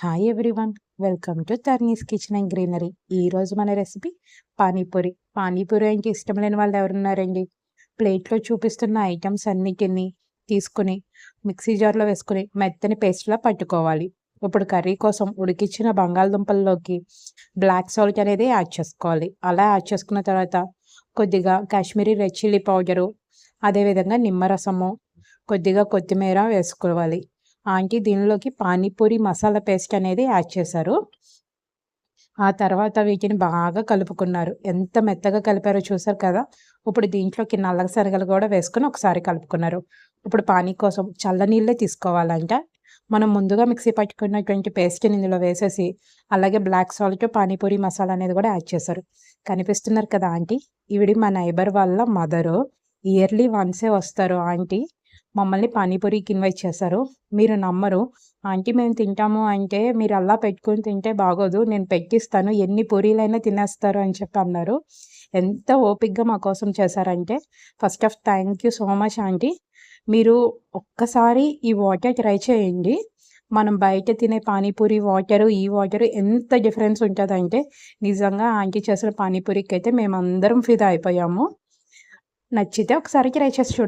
Hi everyone, welcome to Tharni's kitchen and greenery. ఈరోజు మన recipe panipuri. Panipuri అంటే ఇష్టం లేని వాళ్ళు ఎవరున్నారండి? ప్లేట్లో చూపిస్తున్న ఐటమ్స్ అన్నిటిని తీసుకుని మిక్సీ జార్లో వేసుకుని మెత్తని పేస్ట్లా పట్టుకోవాలి. ఇప్పుడు కర్రీ కోసం ఉడికించిన బంగాళదుంపల్లోకి బ్లాక్ సాల్ట్ అనేది యాడ్ చేసుకోవాలి. అలా యాడ్ చేసుకున్న తర్వాత కొద్దిగా కాశ్మీరీ రెడ్ చిల్లీ పౌడరు, అదేవిధంగా నిమ్మరసము, కొద్దిగా కొత్తిమీర వేసుకోవాలి. ఆంటీ దీనిలోకి పానీపూరి మసాలా పేస్ట్ అనేది యాడ్ చేశారు. ఆ తర్వాత వీటిని బాగా కలుపుకున్నారు. ఎంత మెత్తగా కలిపారో చూసారు కదా. ఇప్పుడు దీంట్లోకి నల్ల శనగలు కూడా వేసుకొని ఒకసారి కలుపుకున్నారు. ఇప్పుడు పానీ కోసం చల్లనీళ్ళే తీసుకోవాలంట. మనం ముందుగా మిక్సీ పట్టుకున్నటువంటి పేస్ట్ని ఇందులో వేసేసి అలాగే బ్లాక్ సాల్ట్, పానీపూరి మసాలా అనేది కూడా యాడ్ చేశారు. కనిపిస్తున్నారు కదా ఆంటీ, ఈవిడి మా నైబర్ వాళ్ళ మదరు. ఇయర్లీ వన్సే వస్తారు ఆంటీ. మమ్మల్ని పానీపూరికి ఇన్వైట్ చేశారు. మీరు నమ్మరు, ఆంటీ మేము తింటాము అంటే మీరు అలా పెట్టుకొని తింటే బాగోదు, నేను పెట్టిస్తాను, ఎన్ని పూరీలైనా తినేస్తారు అని చెప్పి అన్నారు. ఎంత ఓపిక్గా మా కోసం చేశారంటే first of thank you so much aunty. మీరు ఒక్కసారి ఈ వాటర్ ట్రై చేయండి. మనం బయట తినే పానీపూరి వాటరు, ఈ వాటరు ఎంత డిఫరెన్స్ ఉంటుందంటే నిజంగా ఆంటీ చేసిన పానీపూరికి అయితే మేమందరం ఫిదా అయిపోయాము. నచ్చితే ఒకసారి ట్రై చేసి చూడండి.